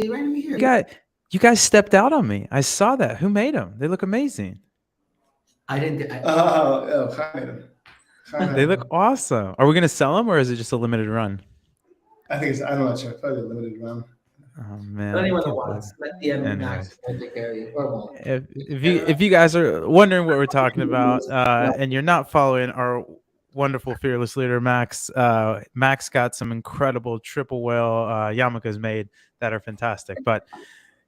right over here. You guys stepped out on me. I saw that. Who made them? They look amazing. I didn't. Chaim made him. Chaim They had look him. awesome. Are we gonna sell them, or is it just a limited run? I think it's, I'm not sure, probably a limited run. Oh But man, I anyone that can't believe wants, let DM Max Anyways, will take care of you. Or won't. if you guys are wondering what we're talking about, and you're not following our wonderful fearless leader Max, Max got some incredible triple whale yarmulkes made that are fantastic. But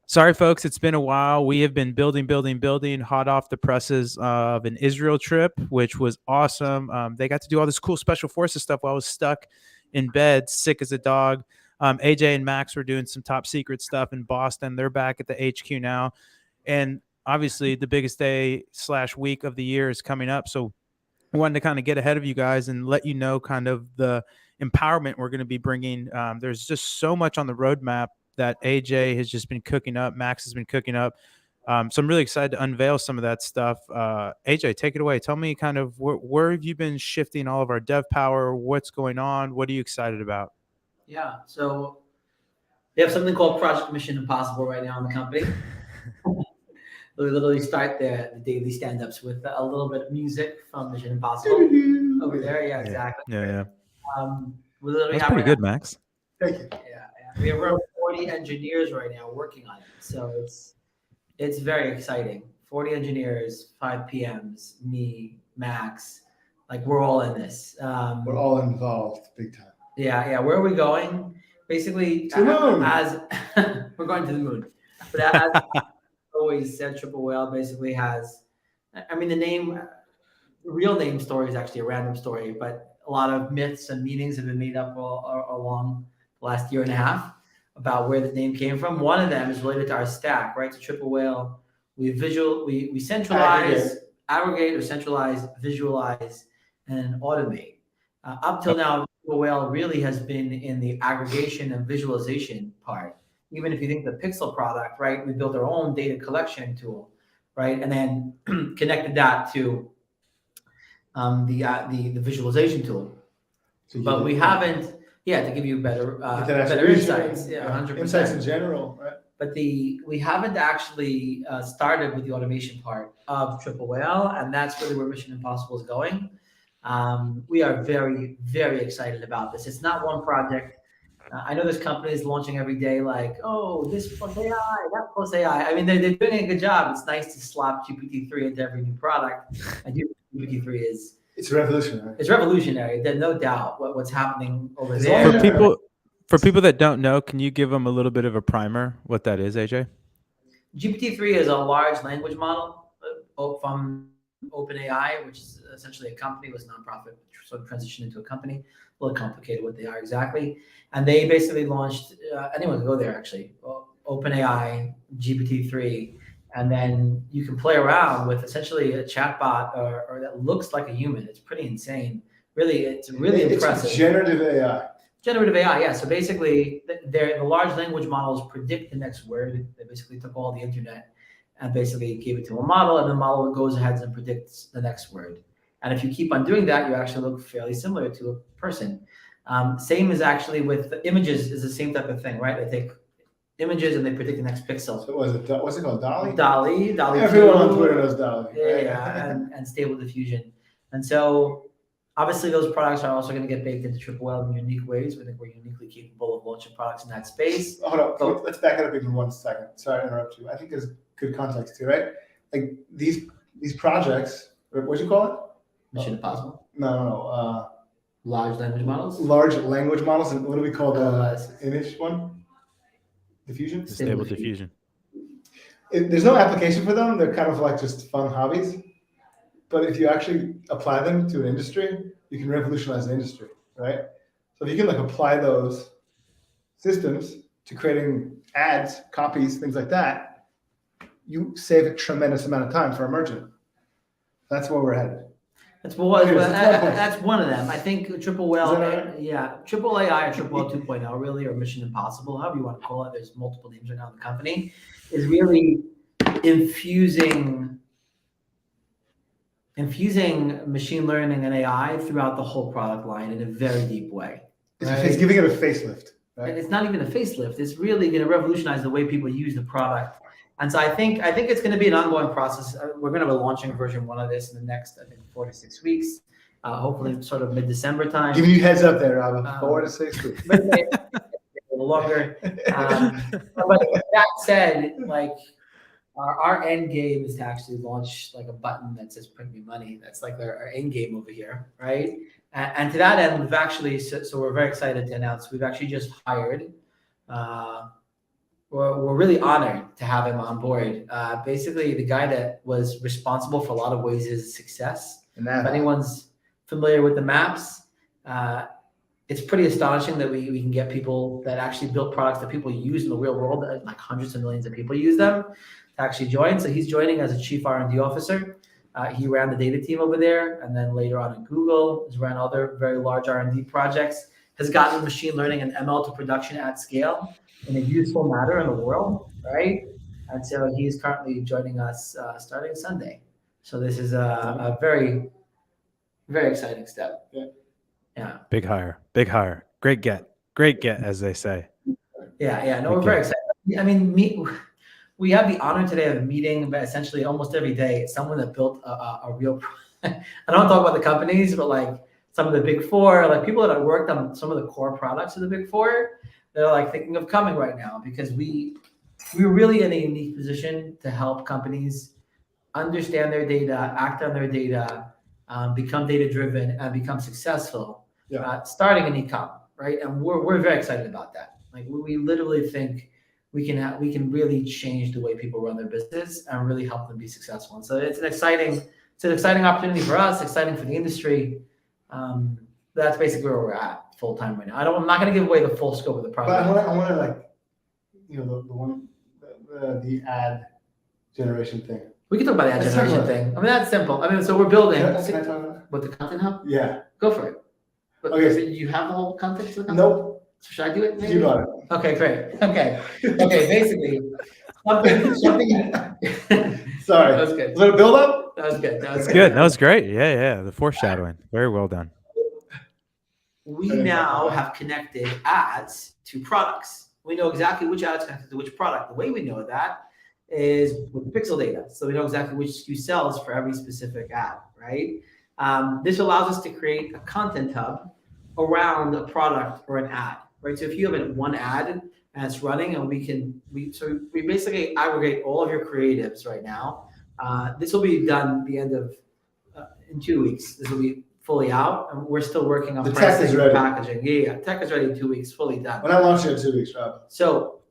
sorry, folks, it's been a while. We have been building, hot off the presses of an Israel trip, which was awesome. They got to do all this cool special forces stuff while I was stuck in bed, sick as a dog. AJ and Max were doing some top secret stuff in Boston. They're back at the HQ now. And obviously, the biggest day / week of the year is coming up. So I wanted to kind of get ahead of you guys and let you know kind of the empowerment we're going to be bringing. There's just so much on the roadmap that AJ has just been cooking up. Max has been cooking up. So I'm really excited to unveil some of that stuff. AJ, take it away. Tell me kind of where have you been shifting all of our dev power? What's going on? What are you excited about? Yeah. So we have something called Project Mission Impossible right now in the company. We literally start the daily stand-ups with a little bit of music from Mission Impossible over there. Yeah, exactly. Yeah. We literally That's have pretty good, Max. Thank you. Yeah. We have around 40 engineers right now working on it. So it's very exciting. 40 engineers, 5 PMs, me, Max, like we're all in this. We're all involved big time. Yeah. Where are we going? Basically, To the moon. as we're going to the moon. But as always said, Triple Whale basically has, I mean, the real name story is actually a random story, but a lot of myths and meanings have been made up along the last year and a half about where the name came from. One of them is related to our stack, right? So Triple Whale, we centralize, aggregate or centralize, visualize, and automate. Up till now, Triple Whale really has been in the aggregation and visualization part. Even if you think the Pixel product, right? We built our own data collection tool, right? And then connected that to the visualization tool. But we haven't, to give you better insights. Yeah, 100%. Insights in general, right? But we haven't actually started with the automation part of Triple Whale, and that's really where Mission Impossible is going. We are very, very excited about this. It's not one project. I know there's companies launching every day like, oh, this plus AI, that plus AI. I mean, they're doing a good job. It's nice to slap GPT-3 into every new product. And GPT-3 it's revolutionary. It's revolutionary. There's no doubt what's happening over there. For people that don't know, can you give them a little bit of a primer what that is, AJ? GPT-3 is a large language model from OpenAI, which is essentially a company, was a nonprofit, sort of transitioned into a company. A little complicated what they are exactly. And they basically launched, anyone can go there actually, OpenAI, GPT-3, and then you can play around with essentially a chatbot or that looks like a human. It's pretty insane. Really, it's really impressive. It's generative AI. Generative AI, yeah. So basically, the large language models predict the next word. They basically took all the internet and basically gave it to a model, and the model goes ahead and predicts the next word. And if you keep on doing that, you actually look fairly similar to a person. Same as actually with the images is the same type of thing, right? They take images and they predict the next pixel. So what's it called? DALL-E? DALL-E. Everyone on Twitter knows DALL-E. Yeah, and Stable Diffusion. And so obviously those products are also going to get baked into Triple Whale in unique ways. We think we're uniquely capable of launching products in that space. Hold on, let's back it up even 1 second. Sorry to interrupt you. I think there's good context here, right? Like these projects, what'd you call it? Mission Impossible. No. Large language models. Large language models, and what do we call the image one? Diffusion. Stable Diffusion. There's no application for them. They're kind of like just fun hobbies. But if you actually apply them to an industry, you can revolutionize the industry, right? So if you can like apply those systems to creating ads, copies, things like that, you save a tremendous amount of time for a merchant. That's where we're headed. That's one of them. I think Triple Whale, Triple AI or Triple Whale 2.0 really, or Mission Impossible, however you want to call it. There's multiple names right now in the company. Is really infusing machine learning and AI throughout the whole product line in a very deep way. Right? It's giving it a facelift. right? It's not even a facelift. It's really going to revolutionize the way people use the product. And so I think it's going to be an ongoing process. We're going to be launching version 1 of this in the next, I think, 4 to 6 weeks. Hopefully, sort of mid-December time. Giving you heads up there, Rob. 4 to 6 weeks. But a little longer. But that said, like our end game is to actually launch like a button that says "Print me money." That's like our end game over here, right? And to that end, we've actually so we're very excited to announce we've actually just hired. We're really honored to have him on board. Basically, the guy that was responsible for a lot of Waze's success. And If that, anyone's familiar with the maps, it's pretty astonishing that we can get people that actually built products that people use in the real world, that like hundreds of millions of people use them, to actually join. So he's joining as a chief R&D officer. He ran the data team over there, and then later on at Google, has ran other very large R&D projects, has gotten machine learning and ML to production at scale in a useful manner in the world, right? And so he's currently joining us starting Sunday. So this is a very, very exciting step. Yeah. Big hire. Great get, as they say. Yeah. No, we're very excited. I mean, we have the honor today of a meeting, but essentially almost every day, someone that built a real. I don't talk about the companies, but like some of the big four, like people that have worked on some of the core products of the big four, they're like thinking of coming right now because we're really in a unique position to help companies understand their data, act on their data, become data driven, and become successful. Starting in e-com, right? And we're very excited about that. Like we literally think we can really change the way people run their business and really help them be successful. And so it's an exciting opportunity for us, exciting for the industry. That's basically where we're at full time right now. I'm not going to give away the full scope of the project. but I want to like, the ad generation thing. We can talk about the ad Let's talk generation about thing. I mean, that's simple. I mean, so we're building. Can I talk about it? With the Content Hub? Yeah. Go for it. But Okay. so you have the whole content to the content? Nope. So should I do it? Maybe? You got it. Okay, great. Okay. Basically, something. Sorry. That was good. A little build up. That was good. That's good. That was great. Yeah. The foreshadowing. Very well done. We now have connected ads to products. We know exactly which ads connected to which product. The way we know that is with the pixel data. So we know exactly which SKU sells for every specific ad, right? This allows us to create a content hub around a product or an ad, right? So if you have one ad and it's running, and we basically aggregate all of your creatives right now. This will be done the end of in 2 weeks. This will be fully out, and we're still working on The tech is ready. packaging. Yeah, tech is ready in 2 weeks, fully done. When I launch it in 2 weeks, Rob. So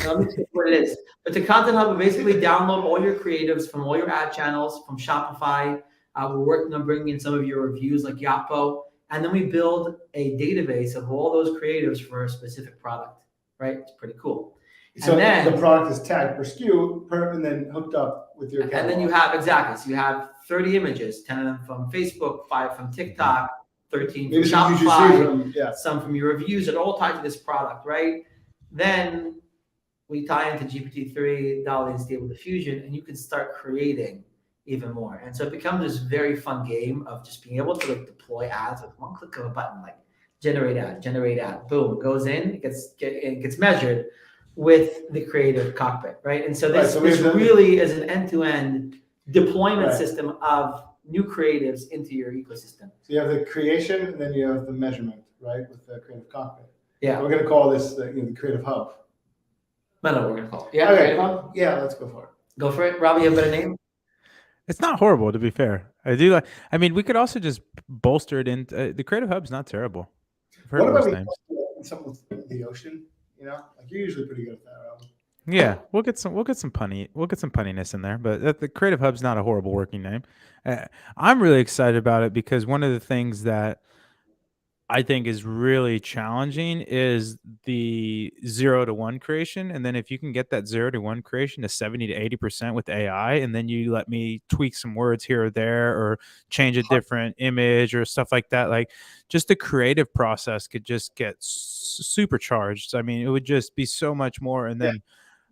let me see what it is. But the Content Hub will basically download all your creatives from all your ad channels, from Shopify. We're working on bringing in some of your reviews like Yapo. And then we build a database of all those creatives for a specific product, right? It's pretty cool. So then- the product is tagged per SKU, and then hooked up with your catalog. And then you have, exactly, so you have 30 images, 10 of them from Facebook, 5 from TikTok, 13 from maybe some UGC Shopify, from, yeah. some from your reviews, that all tied to this product, right? Then we tie into GPT-3, DALL-E, and Stable Diffusion, and you can start creating even more. And so it becomes this very fun game of just being able to like deploy ads with one click of a button, like generate ad, boom, it goes in, it gets measured with the creative cockpit, right? And so this really is an end-to-end deployment system of new creatives into your ecosystem. So you have the creation, and then you have the measurement, right, with the creative cockpit. Yeah. We're gonna call this the creative hub. No, we're gonna call it. Yeah, Okay. Creative Hub? Yeah, let's go for it. Go for it. Robbie, you have a better name? It's not horrible, to be fair. I mean, we could also just bolster it in. The Creative Hub's not terrible. I've heard What about worse names. something with the ocean? Like you're usually pretty good at that, Rob. Yeah, we'll get some punniness in there, but the Creative Hub's not a horrible working name. I'm really excited about it because one of the things that I think is really challenging is the 0 to 1 creation. And then if you can get that 0 to 1 creation to 70 to 80% with AI, and then you let me tweak some words here or there, or change a different image or stuff like that, like just the creative process could just get supercharged. I mean, it would just be so much more. And then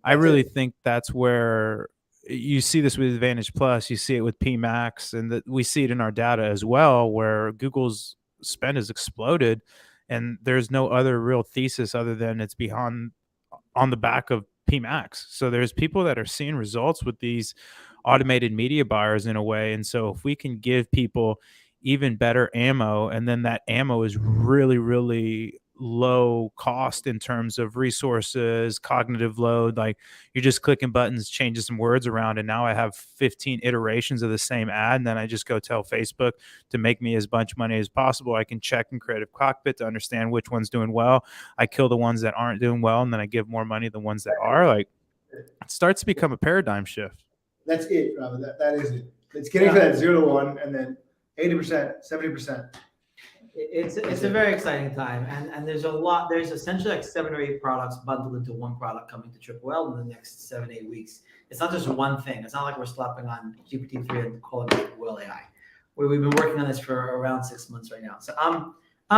I really think that's where you see this with Advantage Plus, you see it with PMax, and that we see it in our data as well, where Google's spend has exploded, and there's no other real thesis other than it's beyond on the back of PMax. So there's people that are seeing results with these automated media buyers in a way. And so if we can give people even better ammo, and then that ammo is really, really low cost in terms of resources, cognitive load, like you're just clicking buttons, changing some words around, and now I have 15 iterations of the same ad, and then I just go tell Facebook to make me as much money as possible. I can check in Creative Cockpit to understand which one's doing well. I kill the ones that aren't doing well, and then I give more money to the ones that are. Like, it starts to become a paradigm shift. That's it, Robert. That is it. It's getting to that 0 to 1, and then 80%, 70%. It's a very exciting time, and there's essentially like 7 or 8 products bundled into one product coming to Triple L in the next 7-8 weeks. It's not just one thing. It's not like we're slapping on GPT-3 and calling it Triple L AI. We've been working on this for around 6 months right now. So I'm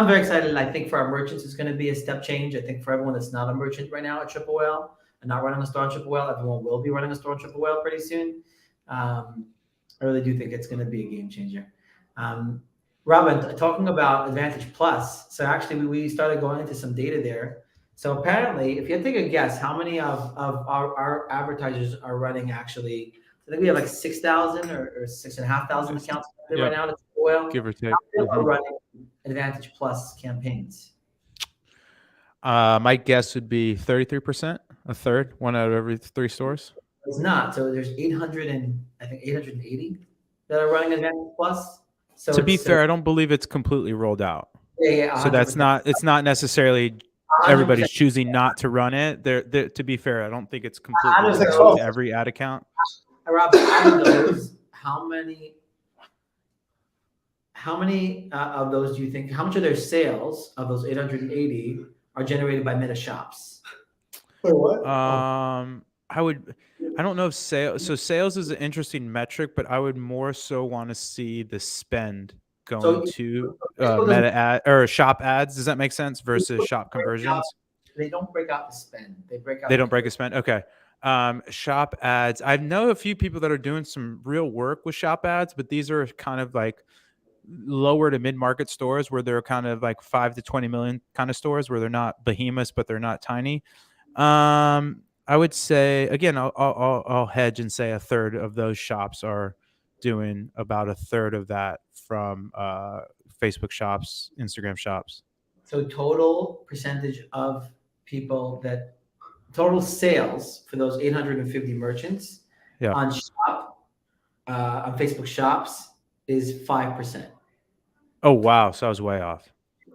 very excited. I think for our merchants, it's going to be a step change. I think for everyone that's not a merchant right now at Triple L and not running a store on Triple L, everyone will be running a store on Triple L pretty soon. I really do think it's going to be a game changer. Robin, talking about Advantage Plus, so actually we started going into some data there. So apparently, if you had to take a guess, how many of our advertisers are running actually? I think we have like 6,000 or 6,500 accounts right now at Oil. Give or take. Are running Advantage Plus campaigns. My guess would be 33%, a third, 1 out of every 3 stores. It's not. So there's 880 that are running Advantage Plus. So to be fair, I don't believe it's completely rolled out. Yeah. So it's not necessarily everybody's choosing not to run it. To be fair, I don't think it's completely to every ad account. Rob, out of those, how many of those do you think? How much of their sales of those 880 are generated by Meta Shops? Wait, what? I don't know if sales is an interesting metric, but I would more so want to see the spend going to Meta ad or shop ads. Does that make sense? Versus shop conversions. They don't break out the spend. They don't break a spend. Okay. Shop ads. I know a few people that are doing some real work with shop ads, but these are kind of like lower to mid-market stores where they're kind of like 5 to 20 million kind of stores where they're not behemoths, but they're not tiny. I would say, again, I'll hedge and say a third of those shops are doing about a third of that from Facebook shops, Instagram shops. So total percentage of people total sales for those 850 merchants on Facebook shops is 5%. Oh, wow. So I was way off.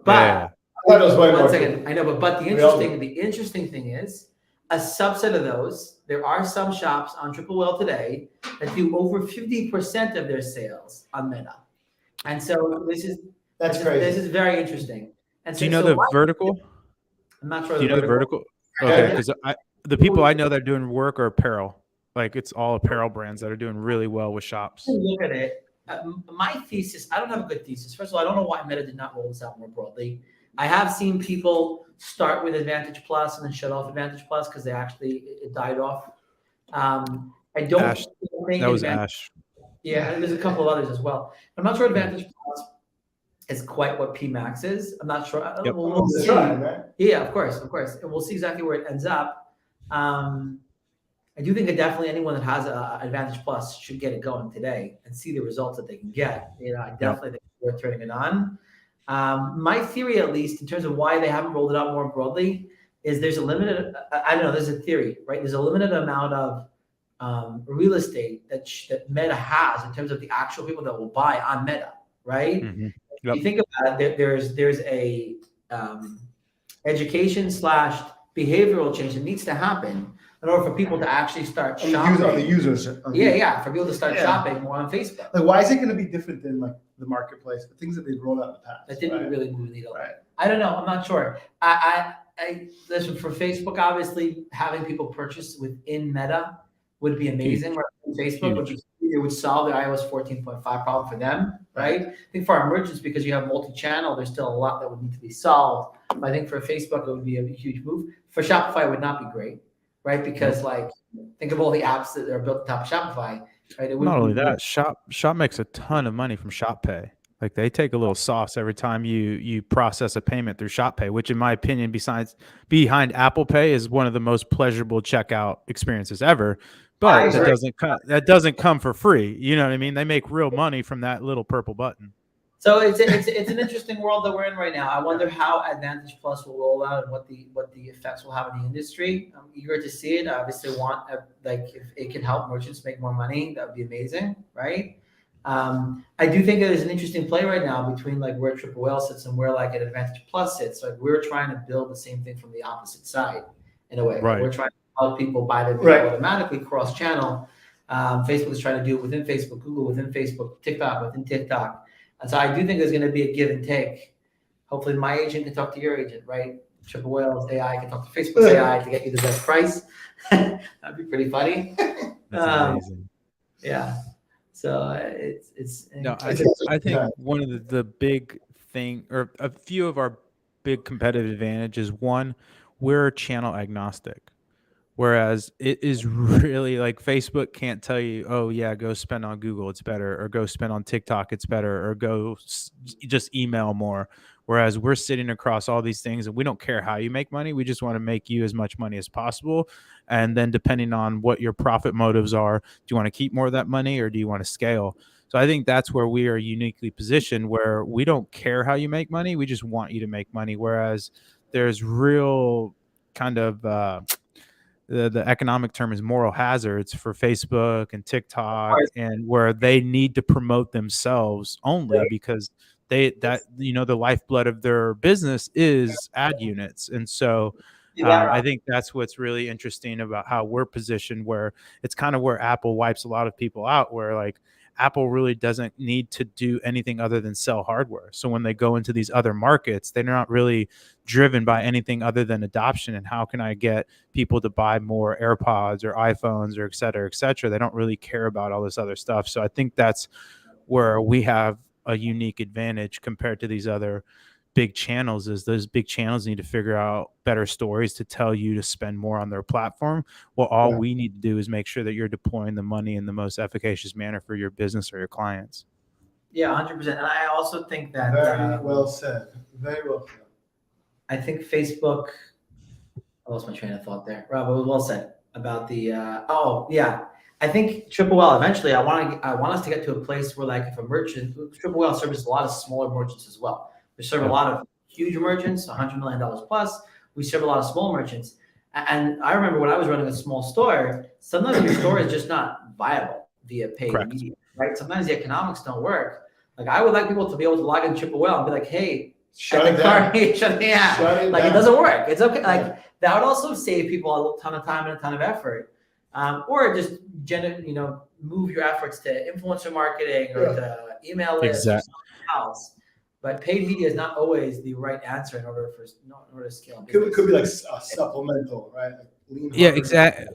But I thought it was way more. 1 second. I know, but the interesting thing is, a subset of those, there are some shops on Triple L today that do over 50% of their sales on Meta. And so this is crazy. This is very interesting. And do you know the vertical? I'm not sure. Do you know the vertical? Okay, because the people I know that are doing work are apparel. Like it's all apparel brands that are doing really well with shops. Look at it. My thesis, I don't have a good thesis. First of all, I don't know why Meta did not roll this out more broadly. I have seen people start with Advantage Plus and then shut off Advantage Plus because it died off. I don't think that was Ash. Yeah, and there's a couple of others as well. I'm not sure Advantage Plus is quite what PMax is. I'm not sure. Yep. We'll see. Yeah, of course. And we'll see exactly where it ends up. I do think that definitely anyone that has Advantage Plus should get it going today and see the results that they can get. I definitely think it's worth turning it on. My theory, at least, in terms of why they haven't rolled it out more broadly, is there's a limited, there's a theory, right? There's a limited amount of real estate that Meta has in terms of the actual people that will buy on Meta, right? Mm-hmm. If you think about it, there's a education / behavioral change that needs to happen in order for people to actually start shopping. On the users. For people to start shopping more on Facebook. Like, why is it going to be different than like the marketplace, the things that they've rolled out in the past? That didn't really move the needle. Right. I don't know. I'm not sure. I listen, for Facebook, obviously having people purchase within Meta would be amazing. Facebook, it would solve the iOS 14.5 problem for them, right? I think for our merchants, because you have multi-channel, there's still a lot that would need to be solved. But I think for Facebook, it would be a huge move. For Shopify, it would not be great, right? Because think of all the apps that are built on top of Shopify, right? Not only that, Shop makes a ton of money from Shop Pay. Like they take a little sauce every time you process a payment through Shop Pay, which in my opinion, besides behind Apple Pay, is one of the most pleasurable checkout experiences ever. I But agree. that doesn't come for free. You know what I mean? They make real money from that little purple button. So it's an interesting world that we're in right now. I wonder how Advantage Plus will roll out and what the effects will have on the industry. I'm eager to see it. I obviously want like if it can help merchants make more money, that would be amazing, right? I do think there's an interesting play right now between like where Triple Whale sits and where like an Advantage Plus sits. Like we're trying to build the same thing from the opposite side in a way. Right. We're trying to help people buy their video automatically cross-channel. Facebook is trying to do it within Facebook, Google within Facebook, TikTok within TikTok. And so I do think there's going to be a give and take. Hopefully my agent can talk to your agent, right? Triple Whale's AI can talk to Facebook's AI to get you the best price. That'd be pretty funny. That's amazing. Yeah. So it's no, I think one of the big thing, or a few of our big competitive advantages, one, we're channel agnostic. Whereas it is really like Facebook can't tell you, oh yeah, go spend on Google, it's better, or go spend on TikTok, it's better, or go just email more. Whereas we're sitting across all these things and we don't care how you make money. We just want to make you as much money as possible. And then depending on what your profit motives are, do you want to keep more of that money or do you want to scale? So I think that's where we are uniquely positioned, where we don't care how you make money. We just want you to make money. Whereas there's real kind of, the economic term is moral hazards for Facebook and TikTok, and where they need to promote themselves only because the lifeblood of their business is ad units. And so I think that's what's really interesting about how we're positioned, where it's kind of where Apple wipes a lot of people out, where like Apple really doesn't need to do anything other than sell hardware. So when they go into these other markets, they're not really driven by anything other than adoption and how can I get people to buy more AirPods or iPhones or et cetera, et cetera. They don't really care about all this other stuff. So I think that's where we have a unique advantage compared to these other big channels, is those big channels need to figure out better stories to tell you to spend more on their platform. Well, all we need to do is make sure that you're deploying the money in the most efficacious manner for your business or your clients. Yeah, 100%. And I also think that very well said. Very well said. I think Facebook. I lost my train of thought there. Rob, it was well said about the. I think Triple Whale. Eventually, I want us to get to a place where, like, if a merchant, Triple Whale services a lot of smaller merchants as well. We serve a lot of huge merchants, $100 million plus. We serve a lot of small merchants. And I remember when I was running a small store, sometimes your store is just not viable via paid media, right? Sometimes the economics don't work. Like I would like people to be able to log in Triple Whale and be like, hey, shut it down. Like it doesn't work. It's okay. Like that would also save people a ton of time and a ton of effort. Or just move your efforts to influencer marketing or to email lists or something else. But paid media is not always the right answer in order to scale. Could be like a supplemental, right? Like yeah, exactly.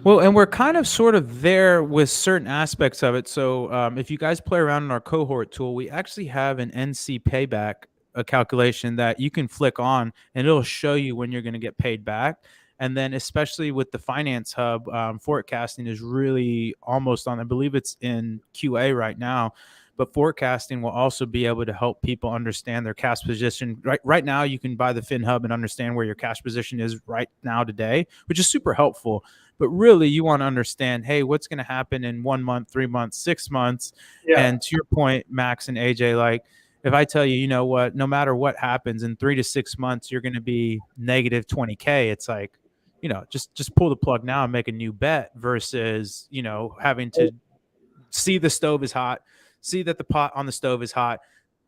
Well, and we're kind of sort of there with certain aspects of it. So if you guys play around in our cohort tool, we actually have an NC payback calculation that you can flick on and it'll show you when you're going to get paid back. And then especially with the Finance Hub, forecasting is really almost on, I believe it's in QA right now. But forecasting will also be able to help people understand their cash position. Right now, you can buy the FinHub and understand where your cash position is right now today, which is super helpful. But really, you want to understand, hey, what's going to happen in 1 month, 3 months, 6 months? Yeah. And to your point, Max and AJ, like if I tell you, you know what, no matter what happens in 3 to 6 months, you're going to be negative 20K. It's like, just pull the plug now and make a new bet versus, having to see the stove is hot. See that the pot on the stove is hot.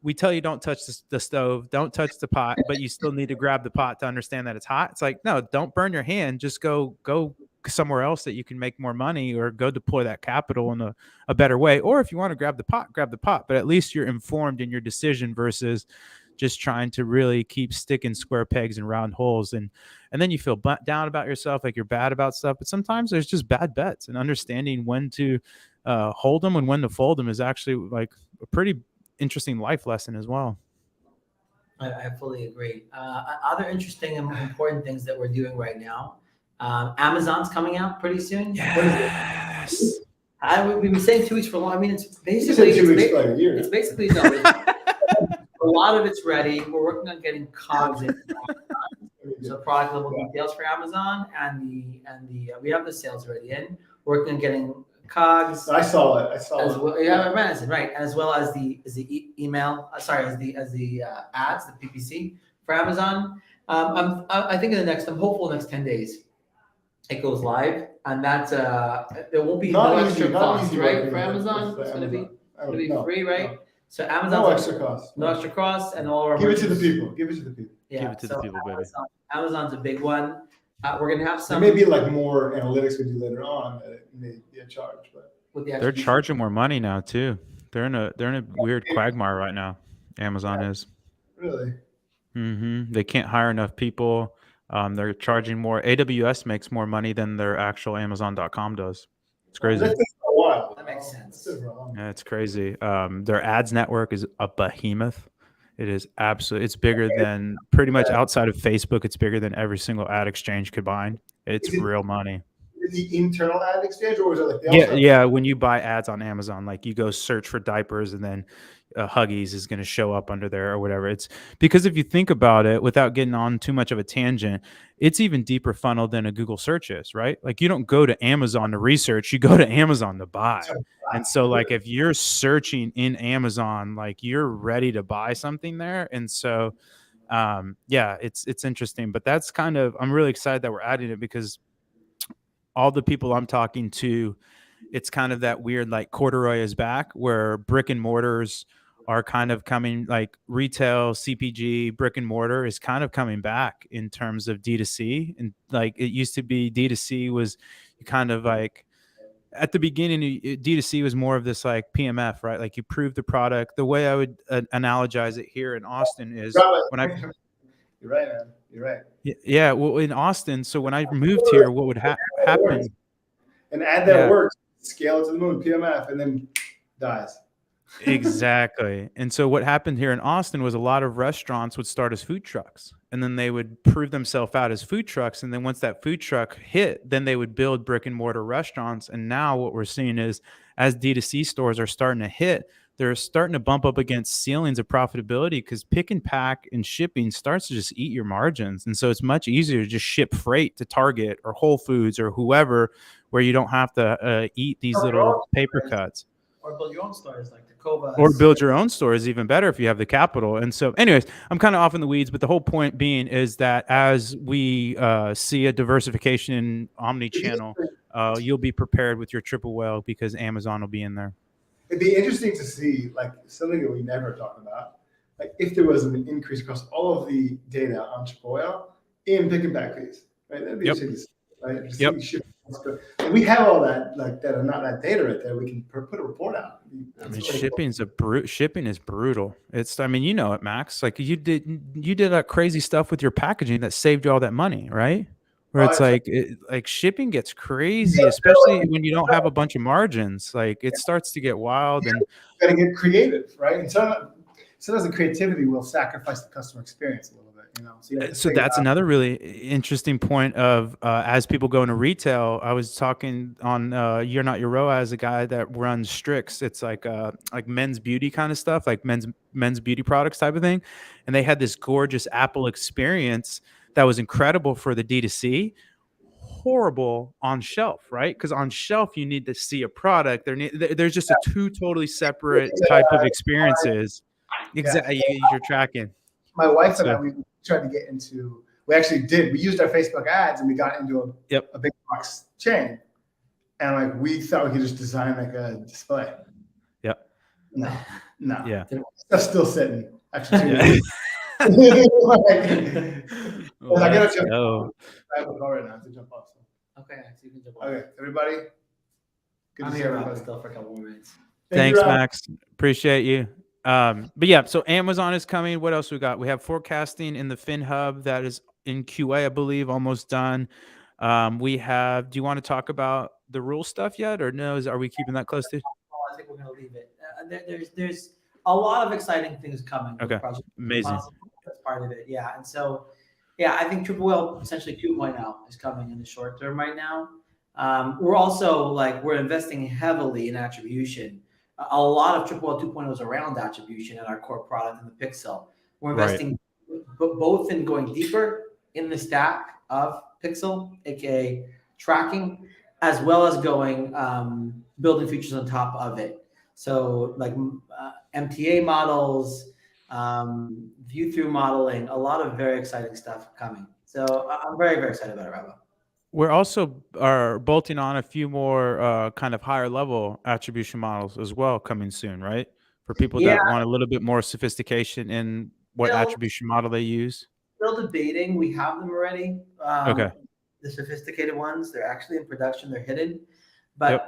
We tell you don't touch the stove, don't touch the pot, but you still need to grab the pot to understand that it's hot. It's like, no, don't burn your hand. Just go somewhere else that you can make more money or go deploy that capital in a better way. Or if you want to grab the pot, but at least you're informed in your decision versus just trying to really keep sticking square pegs in round holes. And then you feel down about yourself, like you're bad about stuff. But sometimes there's just bad bets, and understanding when to hold them and when to fold them is actually like a pretty interesting life lesson as well. I fully agree. Other interesting and important things that we're doing right now. Amazon's coming out pretty soon. Yes. We've been saying 2 weeks for long. I mean, it's You said basically 2 weeks for like a year. it's basically no. A lot of it's ready. We're working on getting cogs in. So product level details for Amazon and the we have the sales already in. Working on getting cogs. I saw it. As well, yeah, right, as well as the email. Sorry, as the ads, the PPC for Amazon. I think I'm hopeful next 10 days it goes live, and that's there won't be no extra cost, right? For Amazon, it's gonna be free, right? No. So Amazon No extra cost. no extra cost, and all our Give it to the merchants- people. Give it to the people. Yeah, Give it to the people, baby. Amazon's a big one. We're gonna have There some may be like more analytics we do later on. That it may be a charge, but with the They're attribution. charging more money now too. They're in a weird quagmire right now. Amazon is. really, They can't hire enough people. They're charging more. AWS makes more money than their actual Amazon.com does. It's crazy. That's been for a while. That makes sense. That's been for a long time. Yeah, it's crazy. Their ads network is a behemoth. It is absolutely. It's bigger than pretty much outside of Facebook. It's bigger than every single ad exchange combined. It's Is it- real money. Is it the internal ad exchange, or is it like the Yeah, outside? yeah. When you buy ads on Amazon, like you go search for diapers, and then Huggies is going to show up under there or whatever. It's because if you think about it, without getting on too much of a tangent, it's even deeper funnel than a Google search is, right? Like you don't go to Amazon to research, you go to Amazon to buy. And so, like, if you're searching in Amazon, like you're ready to buy something there, and so, yeah, it's interesting. But that's kind of I'm really excited that we're adding it because all the people I'm talking to, it's kind of that weird like corduroy is back where brick and mortars are kind of coming, like retail CPG brick and mortar is kind of coming back in terms of D2C. And like it used to be D2C was kind of like at the beginning, D2C was more of this like PMF, right? Like you prove the product. The way I would analogize it here in Austin is when I You're right, man. You're right. yeah, well, in Austin. So when I moved here, what would happen? An ad that Yeah. works, scale it to the moon, PMF, and then dies. Exactly. And so what happened here in Austin was a lot of restaurants would start as food trucks, and then they would prove themselves out as food trucks. And then once that food truck hit, then they would build brick and mortar restaurants. And now what we're seeing is as D2C stores are starting to hit, they're starting to bump up against ceilings of profitability because pick and pack and shipping starts to just eat your margins. And so it's much easier to just ship freight to Target or Whole Foods or whoever, where you don't have to eat these little paper cuts. Or build your own stores like Tacova. Or build your own store is even better if you have the capital. And so, anyways, I'm kind of off in the weeds, but the whole point being is that as we see a diversification in omni-channel, you'll be prepared with your triple whale because Amazon will be in there. It'd be interesting to see like something that we never talk about. Like if there was an increase across all of the data on triple whale in pick and pack fees, right? That'd be interesting to see, right? To Yep. see shipping. And we have all that, like that, are not that data right there. We can put a report out. I mean, shipping is brutal. It's, I mean, you know it, Max. Like you did that crazy stuff with your packaging that saved you all that money, right? Where it's like shipping gets crazy, especially when you don't have a bunch of margins. Like it starts to get wild, and got to get creative, right? And sometimes the creativity will sacrifice the customer experience a little bit, you know. You have to so think that's about- another really interesting point of as people go into retail. I was talking on You're Not Your ROAS, a guy that runs Strix. It's like men's beauty kind of stuff, like men's beauty products type of thing. And they had this gorgeous Apple experience that was incredible for the D2C, horrible on shelf, right? Because on shelf you need to see a product. There's just a two totally separate type of experiences. Exactly, you're tracking. My wife and I, we tried to get into. We actually did. We used our Facebook ads and we got into a big box chain, and like we thought we could just design like a display. Yep. No. Yeah. Stuff's still sitting. Actually. Yeah. I gotta jump. Oh. I have a call right now to jump off. So. Okay, so you can jump on. Okay, everybody. Good I'm to see here Rob, everybody. still for a couple more minutes. Thanks, Rob. Max. Appreciate you. But yeah, so Amazon is coming. What else we got? We have forecasting in the FinHub that is in QA, I believe, almost done. We have. Do you want to talk about the rule stuff yet, or no? Are we keeping that close to? I think we're gonna leave it. There's a lot of exciting things coming. with Okay. Project Amazing. Impossible. That's part of it. Yeah, and so yeah, I think Triple Whale essentially 2.0 is coming in the short term right now. We're also we're investing heavily in attribution. A lot of Triple L 2.0 is around attribution in our core product in the Pixel. We're Right. investing both in going deeper in the stack of Pixel, aka tracking, as well as going building features on top of it. So MTA models, view through modeling, a lot of very exciting stuff coming. So I'm very, very excited about it, Rabo. We're also are bolting on a few more kind of higher level attribution models as well coming soon, right? For people Yeah, that want a little bit more sophistication in what still, attribution model they use. still debating. We have them already. Okay. The sophisticated ones, they're actually in production. They're hidden, but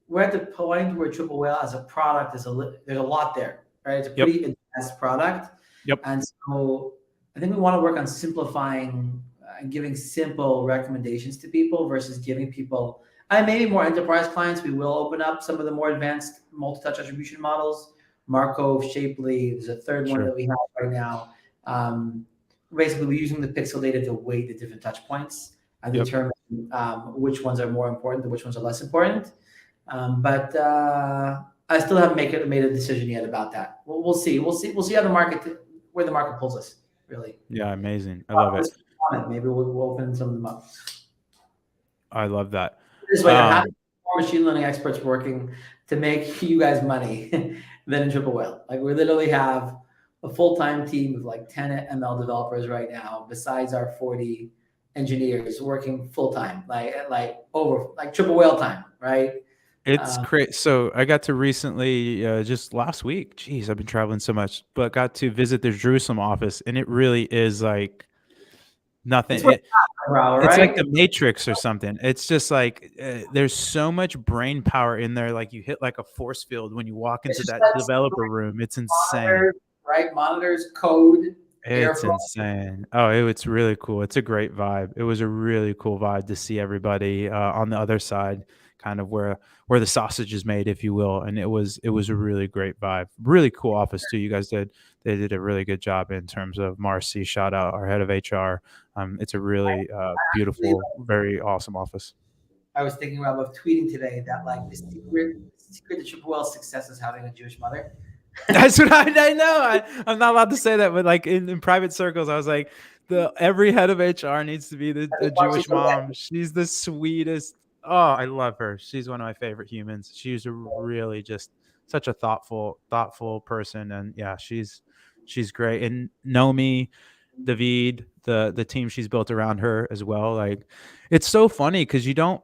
we're at the point where Triple Whale as a product there's a lot there, right? It's a pretty advanced product. Yep. And so I think we want to work on simplifying and giving simple recommendations to people versus giving people, and maybe more enterprise clients, we will open up some of the more advanced multi-touch attribution models. Markov, Shapely, there's a third one that we have right now. Basically, we're using the pixel data to weight the different touch points and determine which ones are more important and which ones are less important. But I still haven't made a decision yet about that. We'll see. We'll see how where the market pulls us. Really. Yeah, amazing. I love it. Maybe we'll open some of them up. I love that. This way, I'm having more machine learning experts working to make you guys money than in Triple Whale. We literally have a full-time team of 10 ML developers right now, besides our 40 engineers working full-time, over Triple Whale time, right? It's great. So I got to recently, just last week, geez, I've been traveling so much, but got to visit the Jerusalem office, and it really is like nothing. It's like the Matrix or something. It's just there's so much brain power in there. You hit a force field when you walk into that developer room. It's insane. Monitors, code. It's insane. Oh, it's really cool. It's a great vibe. It was a really cool vibe to see everybody on the other side, kind of where the sausage is made, if you will. And it was a really great vibe. Really cool office too. You guys they did a really good job in terms of Marcy. Shout out our head of HR. It's a really beautiful, very awesome office. I was thinking of tweeting today that the secret to Triple Whale's success is having a Jewish mother. That's what I know. I'm not allowed to say that, but in private circles, I was like, every head of HR needs to be a Jewish mom. She's the sweetest. Oh, I love her. She's one of my favorite humans. She's really just such a thoughtful person, and yeah, she's great. And Nomi, David, the team she's built around her as well. It's so funny because you don't.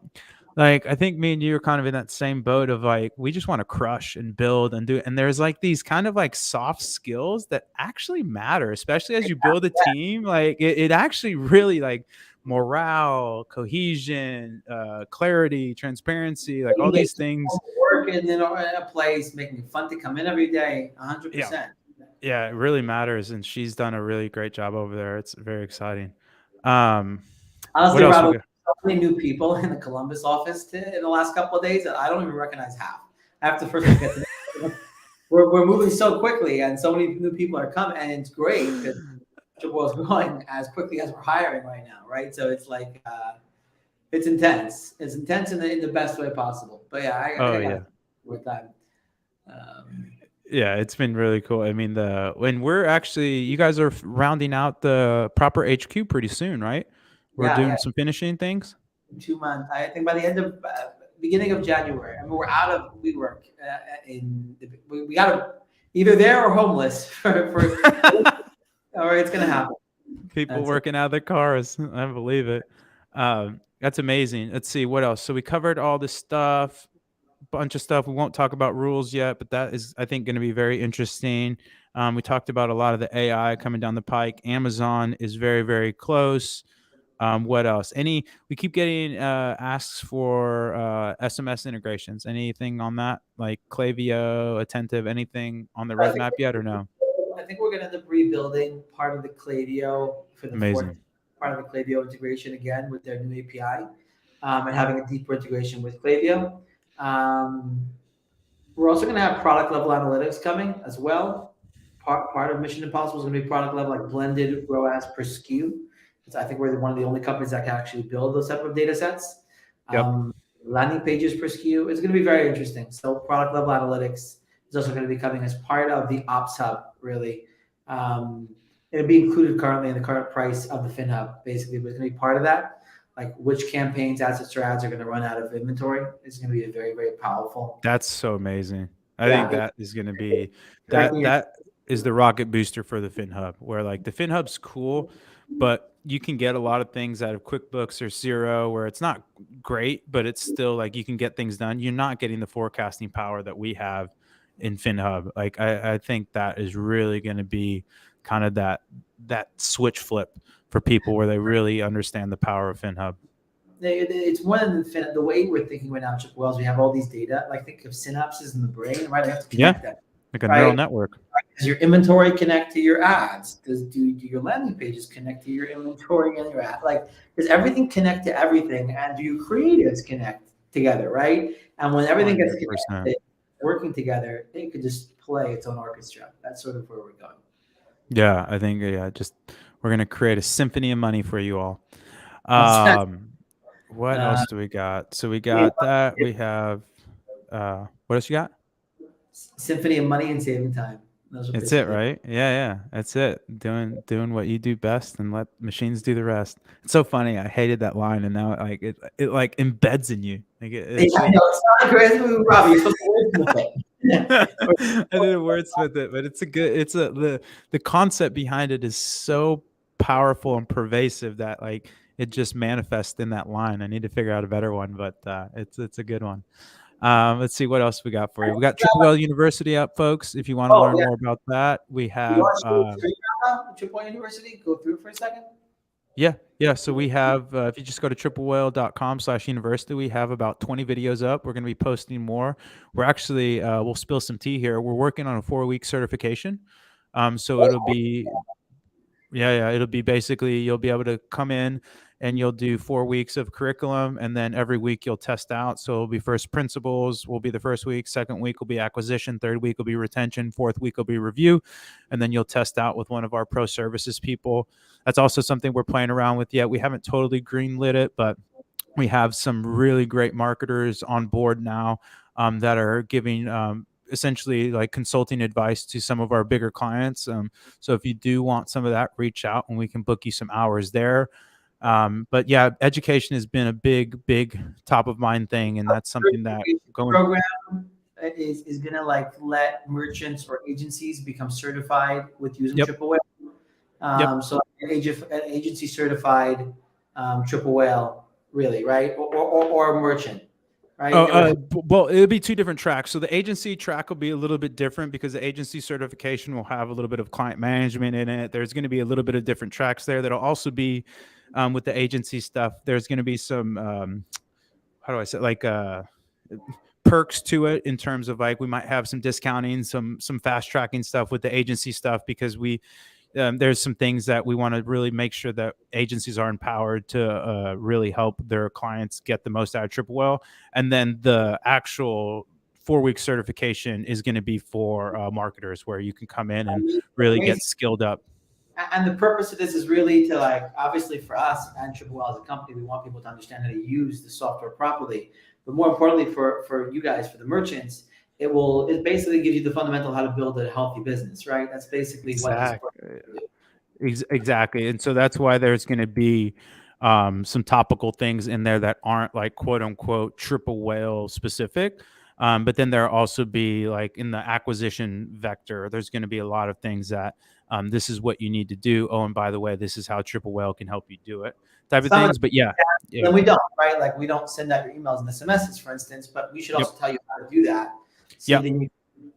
I think me and you are kind of in that same boat of we just want to crush and build and do. And there's these kind of soft skills that actually matter, especially as you build a team. It actually really morale, cohesion, clarity, transparency, all these things. Work in a place, making it fun to come in every day, 100%. Yeah, it really matters. And she's done a really great job over there. It's very exciting. Honestly, Rob, so many new people in the Columbus office in the last couple of days that I don't even recognize half. I have to first get to them. We're moving so quickly, and so many new people are coming, and it's great because Triple Whale is growing as quickly as we're hiring right now, right? So it's it's intense. It's intense in the best way possible. But yeah, I got with time. Yeah, it's been really cool. I mean, when we're actually, you guys are rounding out the proper HQ pretty soon, right? We're doing some finishing things. 2 months. I think by the end of beginning of January. I mean, we're out of WeWork. We got to either there or homeless for or it's gonna happen. People working out of their cars. I believe it. That's amazing. Let's see what else. So we covered all this stuff, bunch of stuff. We won't talk about rules yet, but that is, I think, going to be very interesting. We talked about a lot of the AI coming down the pike. Amazon is very, very close. What else? We keep getting asks for SMS integrations. Anything on that, like Klaviyo, Attentive, anything on the roadmap yet or no? I think we're going to end up rebuilding part of the Klaviyo for the part of the Klaviyo integration again with their new API, and having a deeper integration with Klaviyo. We're also going to have product level analytics coming as well. Part of Mission Impossible is going to be product level, like blended ROAS per SKU. I think we're one of the only companies that can actually build those type of data sets. Yep. Landing pages per SKU. It's going to be very interesting. So product level analytics is also going to be coming as part of the Ops Hub, really. It'll be included currently in the current price of the FinHub, basically, but it's going to be part of that. Like which campaigns, assets, or ads are going to run out of inventory. It's going to be a very, very powerful. That's so amazing. I Yeah. think that is going to be that is the rocket booster for the FinHub, where like the FinHub's cool, but you can get a lot of things out of QuickBooks or Xero where it's not great, but it's still like you can get things done. You're not getting the forecasting power that we have in FinHub. Like I think that is really going to be kind of that switch flip for people where they really understand the power of FinHub. It's more than the way we're thinking right now, Chip Wells. We have all these data. Like think of synapses in the brain, right? I have to connect that. Like a neural network. Does your inventory connect to your ads? Do your landing pages connect to your inventory and your ad? Like, does everything connect to everything? And do your creatives connect together, right? And when everything gets connected, working together, it could just play its own orchestra. That's sort of where we're going. Yeah, I think we're gonna create a symphony of money for you all. What else do we got? So we got that. We have what else you got? Symphony of money and saving time. That's it, right? Yeah. That's it. Doing what you do best and let machines do the rest. It's so funny. I hated that line, and now like it like embeds in you. Like I know it's not a great movie, Robbie. You're supposed to wordsmith it. I didn't wordsmith it, but the concept behind it is so powerful and pervasive that like it just manifests in that line. I need to figure out a better one, but it's a good one. Let's see what else we got for you. We got Triple Whale University up, folks. If you want to learn more about that, we have Triple Whale University. Go through it for a second. Yeah. So we have, if you just go to triplewhale.com/university, we have about 20 videos up. We're going to be posting more. We're actually, we'll spill some tea here. We're working on a 4-week certification. So it'll be, it'll be basically, you'll be able to come in and you'll do 4 weeks of curriculum, and then every week you'll test out. So it'll be first principles will be the first week, second week will be acquisition, third week will be retention, fourth week will be review, and then you'll test out with one of our pro services people. That's also something we're playing around with yet. We haven't totally greenlit it, but we have some really great marketers on board now that are giving essentially like consulting advice to some of our bigger clients. So if you do want some of that, reach out and we can book you some hours there. But yeah, education has been a big top of mind thing, and that's something that program is gonna like let merchants or agencies become certified with using Triple Whale. So an agency certified Triple Whale, really, right? Or a merchant, right? Well, it'll be 2 different tracks. So the agency track will be a little bit different because the agency certification will have a little bit of client management in it. There's going to be a little bit of different tracks there. That'll also be with the agency stuff. There's going to be some, how do I say, like perks to it in terms of like we might have some discounting, some fast tracking stuff with the agency stuff because there's some things that we want to really make sure that agencies are empowered to really help their clients get the most out of Triple Whale. And then the actual 4-week certification is going to be for marketers where you can come in and really get skilled up. And the purpose of this is really to like, obviously for us and Triple Whale as a company, we want people to understand how to use the software properly. But more importantly for you guys, for the merchants, it basically gives you the fundamental how to build a healthy business, right? That's basically what exactly. And so that's why there's going to be some topical things in there that aren't like quote unquote Triple Whale specific. But then there'll also be like in the acquisition vector, there's going to be a lot of things that this is what you need to do. Oh, and by the way, this is how Triple Whale can help you do it type of things. But yeah. And we don't, right? Like we don't send out your emails and SMSs, for instance, but we should also tell you how to do that. So then you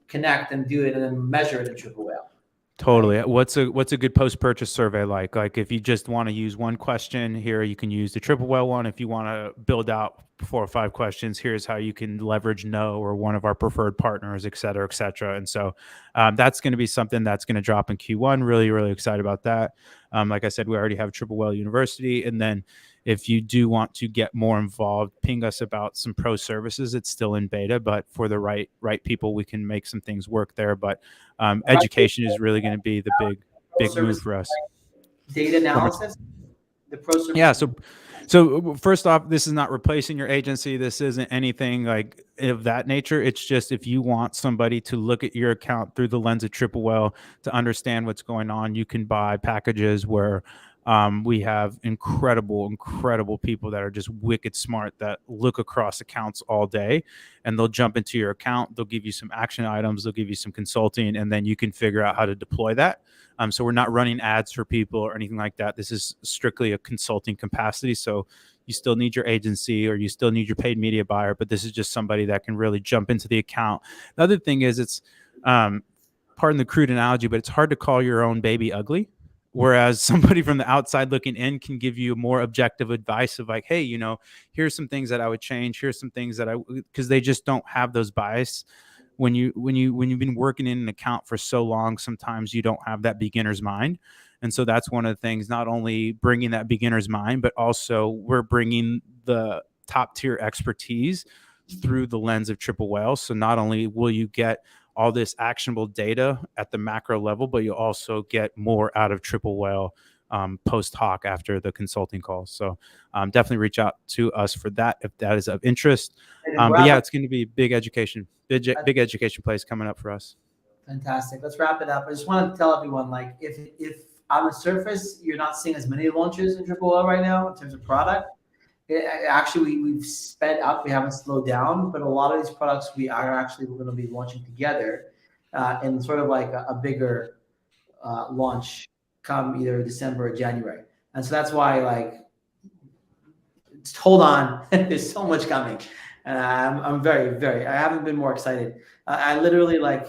connect and do it and then measure it in Triple Whale. Totally. What's a good post-purchase survey like? Like if you just want to use one question here, you can use the Triple Whale one. If you want to build out 4 or 5 questions, here's how you can leverage No or one of our preferred partners, et cetera, et cetera. And so that's going to be something that's going to drop in Q1. Really, really excited about that. Like I said, we already have Triple Whale University. And then if you do want to get more involved, ping us about some pro services. It's still in beta, but for the right people, we can make some things work there. But education is really going to be the big move for us. Data analysis, the pro services. Yeah. So first off, this is not replacing your agency. This isn't anything like of that nature. It's just if you want somebody to look at your account through the lens of Triple Whale to understand what's going on, you can buy packages where we have incredible people that are just wicked smart that look across accounts all day, and they'll jump into your account. They'll give you some action items. They'll give you some consulting, and then you can figure out how to deploy that. So we're not running ads for people or anything like that. This is strictly a consulting capacity. So you still need your agency or you still need your paid media buyer, but this is just somebody that can really jump into the account. The other thing is it's, pardon the crude analogy, but it's hard to call your own baby ugly. Whereas somebody from the outside looking in can give you more objective advice of like, hey, here's some things that I would change. Here's some things that because they just don't have those bias. When you've been working in an account for so long, sometimes you don't have that beginner's mind. And so that's one of the things, not only bringing that beginner's mind, but also we're bringing the top tier expertise through the lens of Triple Whale. So not only will you get all this actionable data at the macro level, but you also get more out of Triple Whale post hoc after the consulting calls. So definitely reach out to us for that if that is of interest. But yeah, it's going to be big education place coming up for us. Fantastic. Let's wrap it up. I just want to tell everyone, like, if on the surface you're not seeing as many launches in Triple Whale right now in terms of product, actually we've sped up. We haven't slowed down, but a lot of these products we're going to be launching together in sort of like a bigger launch come either December or January. And so that's why, like, just hold on. There's so much coming. And I'm very, I haven't been more excited. I literally, like,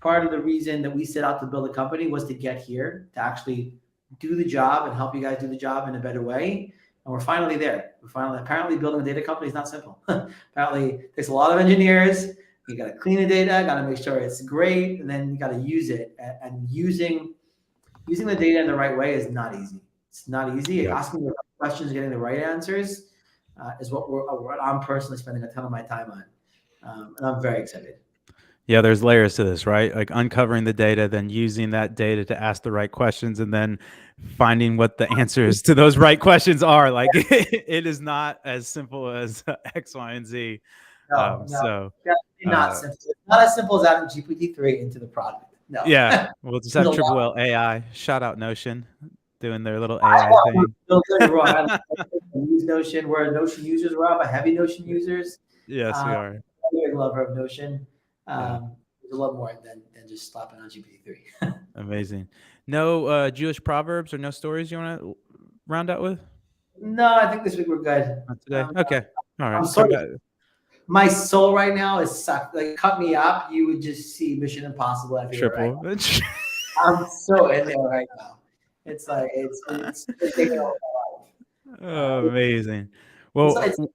part of the reason that we set out to build a company was to get here, to actually do the job and help you guys do the job in a better way. And we're finally there. Apparently building a data company is not simple. Apparently it takes a lot of engineers. You got to clean the data, got to make sure it's great, and then you got to use it. And using the data in the right way is not easy. It's not easy. Yeah. Asking the right questions, getting the right answers is what I'm personally spending a ton of my time on. And I'm very excited. Yeah, there's layers to this, right? Like uncovering the data, then using that data to ask the right questions, and then finding what the answers to those right questions are. Like it is not as simple as X, Y, and Z. No, so not simple. It's not as simple as adding GPT-3 into the product. No. Yeah, we'll just have Triple Whale AI. Shout out Notion, doing their little AI thing. I use Notion. We're Notion users. We're a heavy Notion users. Yes, we are. I'm a big lover of Notion. There's a lot more than just slapping on GPT-3. Amazing. No Jewish proverbs or no stories you want to round out with? No, I think this week we're good. Not today? Okay. All right. I'm sorry. My soul right now is sucked. Like, cut me up, you would just see Mission Impossible everywhere. Triple. Right, I'm so in there right now. It's like it's taking over my life. Oh, amazing. Well, it's like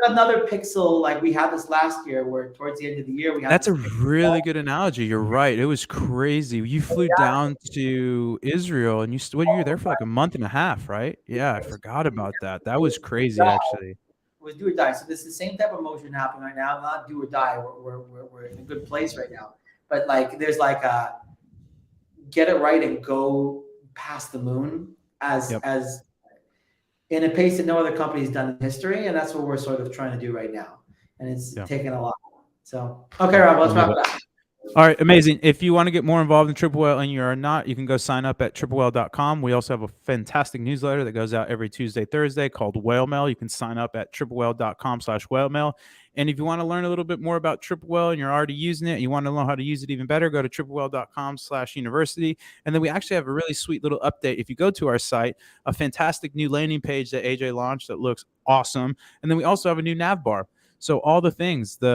another pixel like we had this last year, where towards the end of the year we had. That's a really good analogy. You're right. It was crazy. You flew down to Israel, and you were there for like a month and a half, right? Yeah, I forgot about that. That was crazy, actually. It was do or die. So this is the same type of motion happening right now. Not do or die. We're in a good place right now. But like there's like a get it right and go past the moon as in a pace that no other company's done in history, and that's what we're sort of trying to do right now. And it's taking a lot. So okay, Rob, let's wrap it up. All right, amazing. If you want to get more involved in Triple Whale and you are not, you can go sign up at triplewhale.com. We also have a fantastic newsletter that goes out every Tuesday, Thursday called Whale Mail. You can sign up at triplewhale.com/whale mail. And if you want to learn a little bit more about Triple Whale and you're already using it, you want to know how to use it even better, go to triplewhale.com/university. And then we actually have a really sweet little update. If you go to our site, a fantastic new landing page that AJ launched that looks awesome. And then we also have a new nav bar. So all the things, all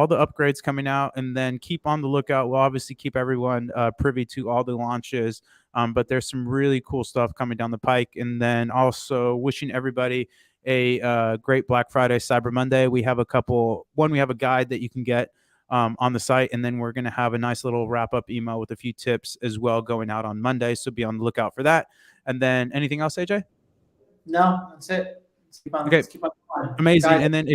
the upgrades coming out, and then keep on the lookout. We'll obviously keep everyone privy to all the launches, but there's some really cool stuff coming down the pike. And then also wishing everybody a great Black Friday, Cyber Monday. We have a guide that you can get on the site, and then we're going to have a nice little wrap-up email with a few tips as well going out on Monday. So be on the lookout for that. And then anything else, AJ? No, that's it. Let's keep on going. Amazing. Guys, and then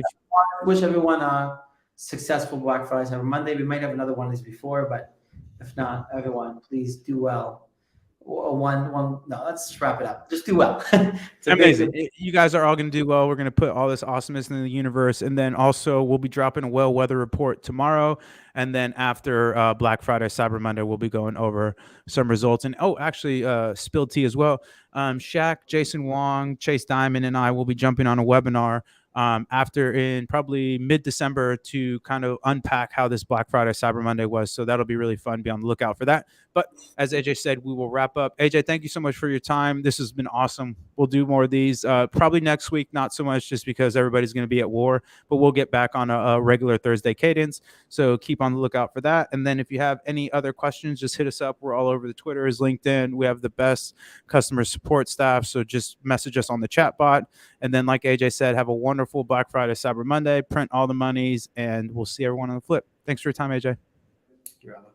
wish everyone a successful Black Friday, Cyber Monday. We might have another one of these before, but if not, everyone, please do well one. No, let's wrap it up. Just do well. It's a Amazing. good- You guys are all going to do well. We're going to put all this awesomeness in the universe. And then also we'll be dropping a well weather report tomorrow. And then after Black Friday, Cyber Monday, we'll be going over some results. And actually Spilled Tea as well. Shaq, Jason Wong, Chase Diamond, and I will be jumping on a webinar after in probably mid-December to kind of unpack how this Black Friday, Cyber Monday was. So that'll be really fun. Be on the lookout for that. But as AJ said, we will wrap up. AJ, thank you so much for your time. This has been awesome. We'll do more of these probably next week, not so much just because everybody's going to be at war, but we'll get back on a regular Thursday cadence. So keep on the lookout for that. And then if you have any other questions, just hit us up. We're all over the Twitters, LinkedIn. We have the best customer support staff. So just message us on the chat bot. And then like AJ said, have a wonderful Black Friday, Cyber Monday, print all the monies, and we'll see everyone on the flip. Thanks for your time, AJ. You're welcome.